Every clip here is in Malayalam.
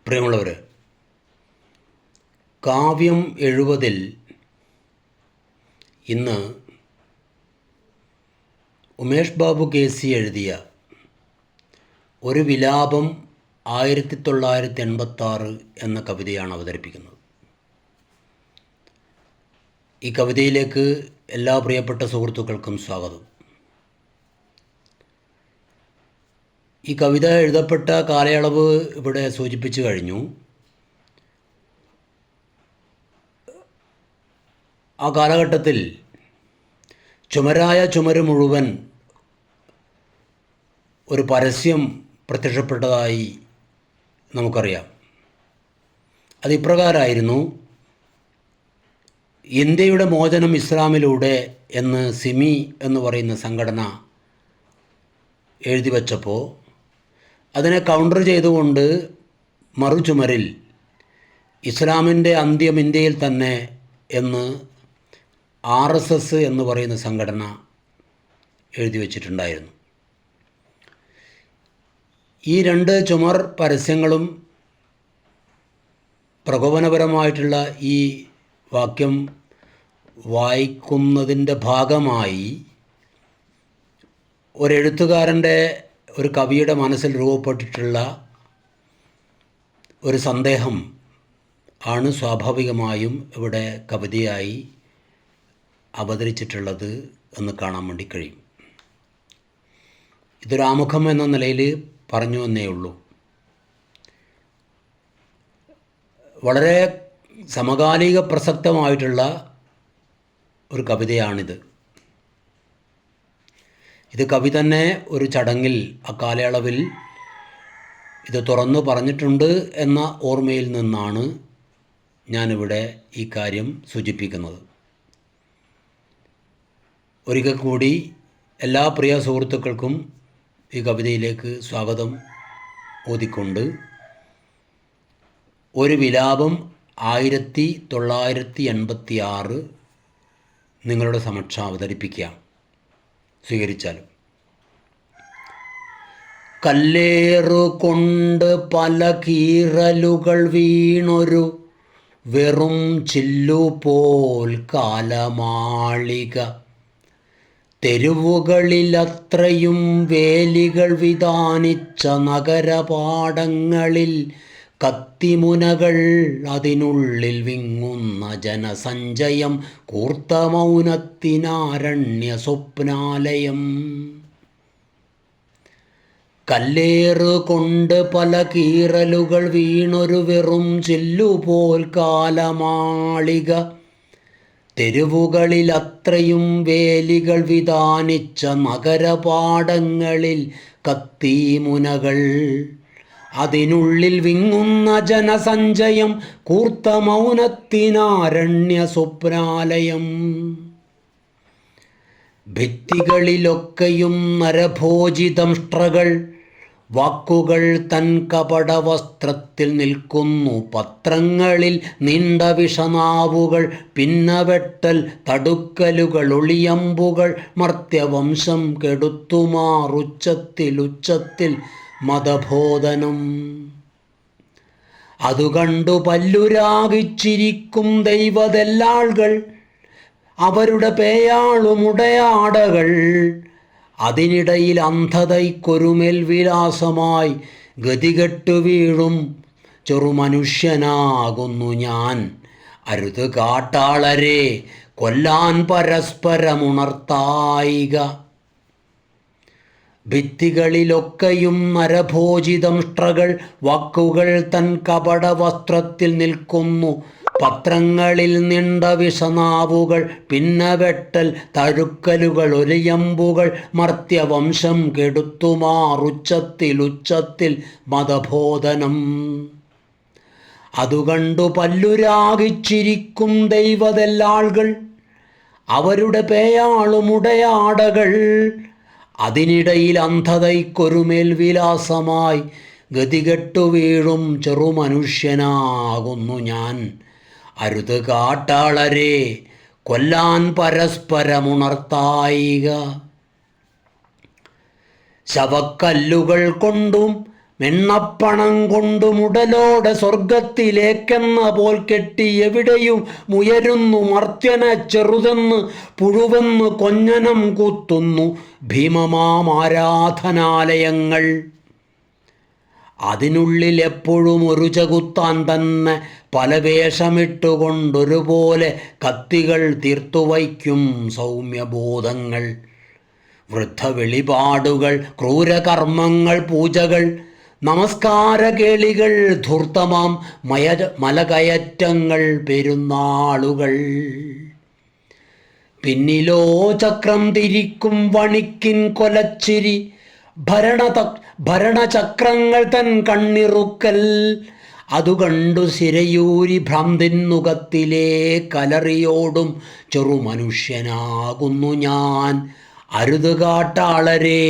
പ്രിയമുള്ളവർ, കാവ്യം 70 ഇന്ന് ഉമേഷ് ബാബു KC എഴുതിയ ഒരു വിലാപം 1986 എന്ന കവിതയാണ് അവതരിപ്പിക്കുന്നത്. ഈ കവിതയിലേക്ക് എല്ലാ പ്രിയപ്പെട്ട സുഹൃത്തുക്കൾക്കും സ്വാഗതം. ഈ കവിത എഴുതപ്പെട്ട കാലയളവ് ഇവിടെ സൂചിപ്പിച്ചു കഴിഞ്ഞു. ആ കാലഘട്ടത്തിൽ ചുമരായ ചുമര് മുഴുവൻ ഒരു പരസ്യം പ്രത്യക്ഷപ്പെട്ടതായി നമുക്കറിയാം. അതിപ്രകാരമായിരുന്നു: ഇന്ത്യയുടെ മോചനം ഇസ്ലാമിലൂടെ എന്ന് സിമി എന്ന് പറയുന്ന സംഘടന എഴുതി വച്ചപ്പോൾ അതിനെ കൗണ്ടർ ചെയ്തുകൊണ്ട് മറുചുമരിൽ ഇസ്ലാമിൻ്റെ അന്ത്യം ഇന്ത്യയിൽ തന്നെ എന്ന് RSS എന്ന് പറയുന്ന സംഘടന എഴുതി വച്ചിട്ടുണ്ടായിരുന്നു. ഈ രണ്ട് ചുമർ പരസ്യങ്ങളും പ്രകോപനപരമായിട്ടുള്ള ഈ വാക്യം വായിക്കുന്നതിൻ്റെ ഭാഗമായി ഒരെഴുത്തുകാരൻ്റെ, ഒരു കവിയുടെ മനസ്സിൽ രൂപപ്പെട്ടിട്ടുള്ള ഒരു സന്ദേഹം ആണ് സ്വാഭാവികമായും ഇവിടെ കവിതയായി അവതരിച്ചിട്ടുള്ളത് എന്ന് കാണാൻ വേണ്ടി കഴിയും. ഇതൊരു ആമുഖം എന്ന നിലയിൽ പറഞ്ഞു എന്നേ ഉള്ളൂ. വളരെ സമകാലിക പ്രസക്തമായിട്ടുള്ള ഒരു കവിതയാണിത്. ഇത് കവി തന്നെ ഒരു ചടങ്ങിൽ അക്കാലയളവിൽ ഇത് തുറന്നു പറഞ്ഞിട്ടുണ്ട് എന്ന ഓർമ്മയിൽ നിന്നാണ് ഞാനിവിടെ ഈ കാര്യം സൂചിപ്പിക്കുന്നത്. ഒരിക്കൽ കൂടി എല്ലാ പ്രിയ സുഹൃത്തുക്കൾക്കും ഈ കവിതയിലേക്ക് സ്വാഗതം ഓതിക്കൊണ്ട് ഒരു വിലാപം 1986 നിങ്ങളുടെ സമക്ഷം അവതരിപ്പിക്കാം. സ്വീകരിച്ചാലും. കല്ലേറുകൊണ്ട് പല കീറലുകൾ വീണൊരു വെറും ചില്ലുപോൽ കാലമാളിക, തെരുവുകളിലത്രയും വേലികൾ വിധാനിച്ച നഗരപാടങ്ങളിൽ കത്തിമുനകൾ, അതിനുള്ളിൽ വിങ്ങുന്ന ജനസഞ്ചയം, കൂർത്ത മൗനത്തിനാരണ്യ സ്വപ്നാലയം. കല്ലേറുകൊണ്ട് പല കീറലുകൾ വീണൊരു വെറും ചില്ലുപോൽ കാലമാളിക, തെരുവുകളിലത്രയും വേലികൾ വിധാനിച്ച നഗരപാടങ്ങളിൽ കത്തിമുനകൾ, അതിനുള്ളിൽ വിങ്ങുന്ന ജനസഞ്ചയം, കൂർത്ത മൗനത്തിനാരണ്യ സ്വപ്നാലയം. ഭിത്തികളിലൊക്കെയും നരഭോജിതംഷ്ട്രകൾ, വാക്കുകൾ തൻ കപടവസ്ത്രത്തിൽ നിൽക്കുന്നു. പത്രങ്ങളിൽ നീണ്ട വിഷനാവുകൾ, പിന്നവെട്ടൽ തടുക്കലുകൾ, ഒളിയമ്പുകൾ, മർത്യവംശം കെടുത്തുമാറുച്ചത്തിൽ മതബോധനം. അതുകണ്ടു പല്ലുരാകിച്ചിരിക്കും ദൈവതെല്ലാൾകൾ, അവരുടെ പേയാളുമുടയാടകൾ. അതിനിടയിൽ അന്ധതയ്ക്കൊരുമേൽ വിലാസമായി ഗതികെട്ടു വീഴും ചെറുമനുഷ്യനാകുന്നു ഞാൻ. അരുത് കാട്ടാളരെ കൊല്ലാൻ പരസ്പരമുണർത്തായിക. ഭിത്തികളിലൊക്കെയും നരഭോജിതംഷ്ട്രകൾ, വാക്കുകൾ തൻ കപടവസ്ത്രത്തിൽ നിൽക്കുന്നു. പത്രങ്ങളിൽ നീണ്ട വിഷനാവുകൾ, പിന്നവെട്ടൽ തഴുക്കലുകൾ, ഒലിയമ്പുകൾ, മർത്യവംശം കെടുത്തുമാറുച്ചത്തിൽ മതബോധനം. അതുകണ്ടു പല്ലുരാകിച്ചിരിക്കും ദൈവതെല്ലാൾകൾ, അവരുടെ പേയാളുമുടയാടകൾ. അതിനിടയിൽ അന്ധതയ്ക്കൊരുമേൽ വിലാസമായി ഗതികെട്ടു വീഴും ചെറുമനുഷ്യനാകുന്നു ഞാൻ. അരുത് കാട്ടാളരെ കൊല്ലാൻ പരസ്പരമുണർത്തായിക. ശവക്കല്ലുകൾ കൊണ്ടും വെണ്ണപ്പണം കൊണ്ടു മുടലോടെ സ്വർഗത്തിലേക്കെന്ന പോൽ കെട്ടി എവിടെയും ഉയരുന്നു മർത്യനെ ചെറുതെന്ന് പുഴുവെന്ന് കൊഞ്ഞനം കൂത്തുന്നു ഭീമമാം ആരാധനാലയങ്ങൾ. അതിനുള്ളിൽ എപ്പോഴും ഒരു ചകുത്താൻ തന്നെ പല വേഷമിട്ടുകൊണ്ടൊരുപോലെ കത്തികൾ തീർത്തുവയ്ക്കും സൗമ്യബോധങ്ങൾ. വൃദ്ധ വെളിപാടുകൾ, ക്രൂരകർമ്മങ്ങൾ, പൂജകൾ, നമസ്കാരകേളികൾ, ധൂർത്തമാം മലകയറ്റങ്ങൾ, പെരുന്നാളുകൾ. പിന്നിലോ ചക്രം തിരിക്കും വണിക്കിൻ കൊലച്ചിരി, ഭരണചക്രങ്ങൾ തൻ കണ്ണിറുക്കൽ. അതുകണ്ടു സിരയൂരി ഭ്രാന്തിൻ മുഖത്തിലെ കലറിയോടും ചെറുമനുഷ്യനാകുന്നു ഞാൻ. അരുത് കാട്ടാളരെ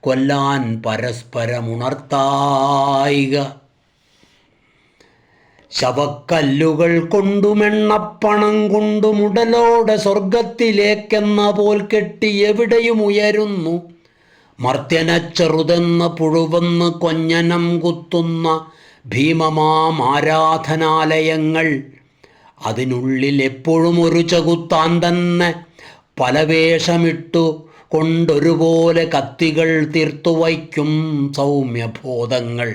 കൊല്ലാൻ പരസ്പരമുണർത്തായിക. ശവക്കല്ലുകൾ കൊണ്ടുമെണ്ണപ്പണം കൊണ്ടുമുടലോടെ സ്വർഗത്തിലേക്കെന്ന പോൽ കെട്ടി എവിടെയും ഉയരുന്നു മർത്യനെ ചെറുതെന്ന് പുഴുവെന്ന് കൊഞ്ഞനം കുത്തുന്ന ഭീമമാം ആരാധനാലയങ്ങൾ. അതിനുള്ളിൽ എപ്പോഴും ഒരു ചകുത്താൻ തന്നെ പല വേഷമിട്ടു കൊണ്ടൊരുപോലെ കത്തികൾ തീർത്തുവയ്ക്കും സൗമ്യബോധങ്ങൾ.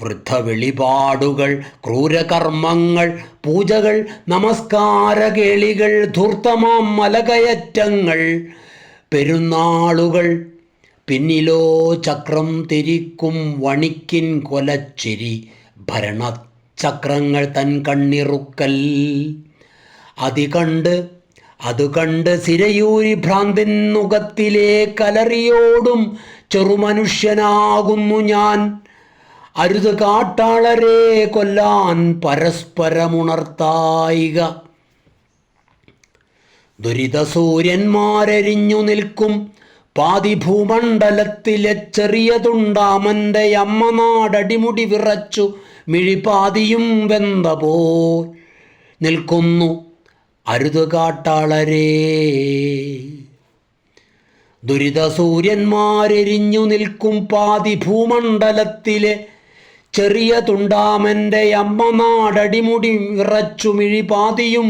വൃദ്ധ വെളിപാടുകൾ, ക്രൂരകർമ്മങ്ങൾ, പൂജകൾ, നമസ്കാരകേളികൾ, ധൂർത്തമാം മലകയറ്റങ്ങൾ, പെരുന്നാളുകൾ. പിന്നിലോ ചക്രം തിരിക്കും വണിക്കിൻ കൊലച്ചിരി, ഭരണചക്രങ്ങൾ തൻ കണ്ണിറുക്കൽ. അതുകണ്ട് സിരയൂരി ഭ്രാന്തിൻ മുഖത്തിലെ കലറിയോടും ചെറുമനുഷ്യനാകുന്നു ഞാൻ. അരുത് കാട്ടാളരെ കൊല്ലാൻ പരസ്പരമുണർത്തായിക. ദുരിതസൂര്യന്മാരെരിഞ്ഞു നിൽക്കും പാതി ഭൂമണ്ഡലത്തിലെ ചെറിയ തുണ്ടാമൻ്റെ അമ്മ നാടടിമുടി വിറച്ചു മിഴിപാതിയും വെന്ത പോൽ നിൽക്കുന്നു. അരുത് കാട്ടാളരെ. ദുരിതസൂര്യന്മാരെരിഞ്ഞു നിൽക്കും പാതി ഭൂമണ്ഡലത്തിലെ ചെറിയ തുണ്ടാമൻ്റെ അമ്മ നാടടിമുടി വിറച്ചു മിഴിപാതിയും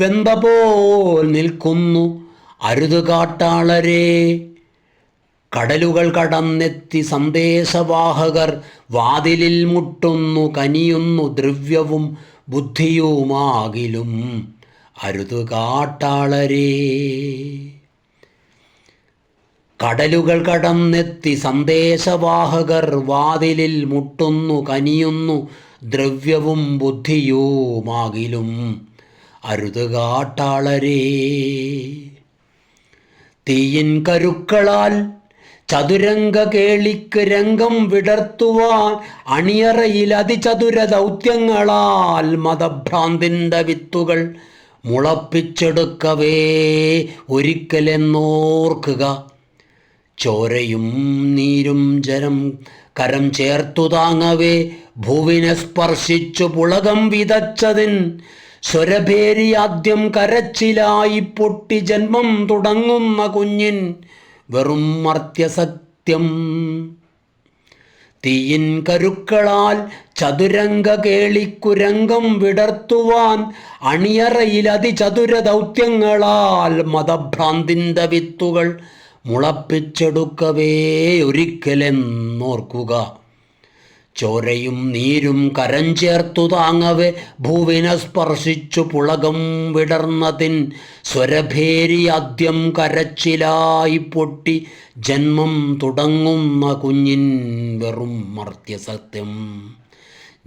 വെന്ത പോൽ നിൽക്കുന്നു. അരുത് കാട്ടാളരെ. കടലുകൾ കടന്നെത്തി സന്ദേശവാഹകർ വാതിലിൽ മുട്ടുന്നു കനിയുന്നു ദ്രവ്യവും ബുദ്ധിയുമാകിലും. അരുത് കാട്ടാളരെ. കടലുകൾ കടന്നെത്തി സന്ദേശവാഹകർ വാതിലിൽ മുട്ടുന്നു കനിയുന്നു ദ്രവ്യവും ബുദ്ധിയുമാകിലും. അരുത് കാട്ടാളരെ. തീയിൻ കരുക്കളാൽ ചതുരംഗ കേളിക്ക് രംഗം വിടർത്തുവാൻ അണിയറയിൽ അതിചതുര ദൗത്യങ്ങളാൽ മതഭ്രാന്തിൻ്റെ വിത്തുകൾ മുളപ്പിച്ചെടുക്കവേ ഒരിക്കലെന്നോർക്കുക. ചോരയും നീരും ജലം കരം ചേർത്തു താങ്ങവേ ഭൂവിനെ സ്പർശിച്ചു പുളകം വിതച്ചതിൻ സ്വരഭേരി ആദ്യം കരച്ചിലായി പൊട്ടി ജന്മം തുടങ്ങുന്ന കുഞ്ഞിൻ വെറും മർത്യസത്യം. തീയിൻ കരുക്കളാൽ ചതുരംഗ കേളിക്കുരംഗം വിടർത്തുവാൻ അണിയറയിൽ അതിചതുര ദൗത്യങ്ങളാൽ മതഭ്രാന്തിൻ്റെ വിത്തുകൾ മുളപ്പിച്ചെടുക്കവേ ഒരിക്കലെന്നോർക്കുക. ചോരയും നീരും കരം ചേർത്തു താങ്ങവേ ഭൂവിനെ സ്പർശിച്ചു പുളകം വിടർന്നതിൻ സ്വരഭേരി ആദ്യം കരച്ചിലായി പൊട്ടി ജന്മം തുടങ്ങുന്ന കുഞ്ഞിൻ വെറും മർത്യസത്യം.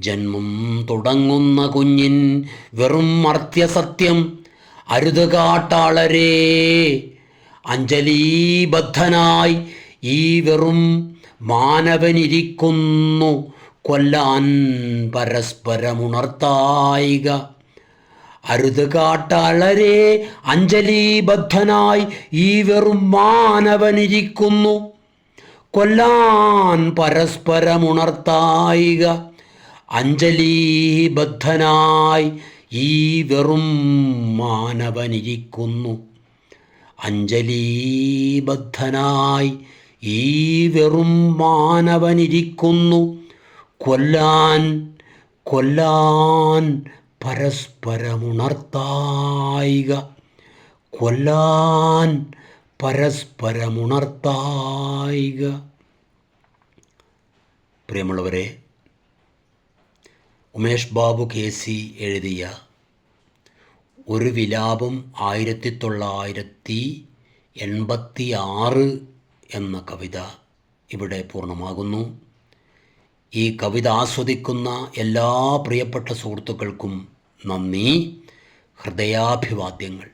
ജന്മം തുടങ്ങുന്ന കുഞ്ഞിൻ വെറും മർത്യസത്യം. അരുത് കാട്ടാളരെ. അഞ്ജലീബദ്ധനായി ഈ വെറും മാനവനിരിക്കുന്നു കൊല്ലാൻ പരസ്പരമുണർത്തായിക. അരുത് കാട്ടാളരെ. അഞ്ജലീബദ്ധനായി ഈ വെറും മാനവനിരിക്കുന്നു കൊല്ലാൻ പരസ്പരമുണർത്തായിക. അഞ്ജലീബദ്ധനായി ഈ വെറും മാനവനിരിക്കുന്നു. അഞ്ജലീബദ്ധനായി ഈ വെറും മാനവനിരിക്കുന്നു കൊല്ലാൻ കൊല്ലാൻ പരസ്പരമുണർത്തായിക, കൊല്ലാൻ പരസ്പരമുണർത്തായിക. പ്രിയമുള്ളവരെ, ഉമേഷ് ബാബു KC എഴുതിയ ഒരു വിലാപം 1986 എന്ന കവിത ഇവിടെ പൂർണ്ണമാകുന്നു. ഈ കവിത ആസ്വദിക്കുന്ന എല്ലാ പ്രിയപ്പെട്ട സുഹൃത്തുക്കൾക്കും നന്ദി, ഹൃദയാഭിവാദ്യങ്ങൾ.